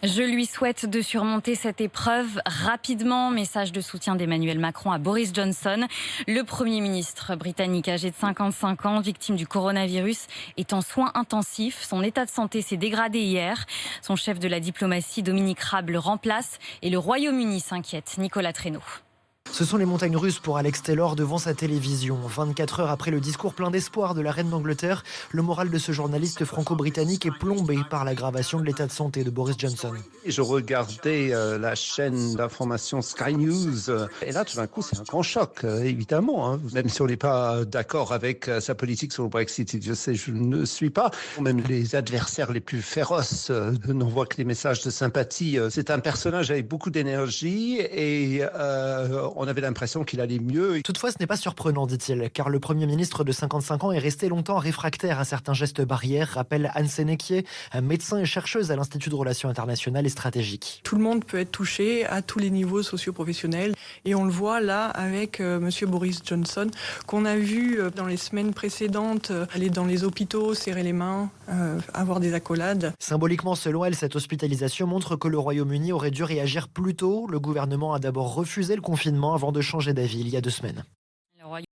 Je lui souhaite de surmonter cette épreuve rapidement. Message de soutien d'Emmanuel Macron à Boris Johnson. Le Premier ministre britannique âgé de 55 ans, victime du coronavirus, est en soins intensifs. Son état de santé s'est dégradé hier. Son chef de la diplomatie, Dominique Raab, le remplace et le Royaume-Uni s'inquiète. Nicolas Traîneau. Ce sont les montagnes russes pour Alex Taylor devant sa télévision. 24 heures après le discours plein d'espoir de la reine d'Angleterre, le moral de ce journaliste franco-britannique est plombé par l'aggravation de l'état de santé de Boris Johnson. Je regardais la chaîne d'information Sky News et là tout d'un coup c'est un grand choc, évidemment. Même si on n'est pas d'accord avec sa politique sur le Brexit, je ne suis pas. Même les adversaires les plus féroces n'envoient que des messages de sympathie. C'est un personnage avec beaucoup d'énergie et on avait l'impression qu'il allait mieux. Toutefois, ce n'est pas surprenant, dit-il, car le Premier ministre de 55 ans est resté longtemps réfractaire à certains gestes barrières, rappelle Anne Sénéquier, médecin et chercheuse à l'Institut de Relations internationales et stratégiques. Tout le monde peut être touché à tous les niveaux socio-professionnels et on le voit là avec monsieur Boris Johnson qu'on a vu dans les semaines précédentes aller dans les hôpitaux, serrer les mains, avoir des accolades. Symboliquement, selon elle, cette hospitalisation montre que le Royaume-Uni aurait dû réagir plus tôt. Le gouvernement a d'abord refusé le confinement avant de changer d'avis il y a 2 semaines.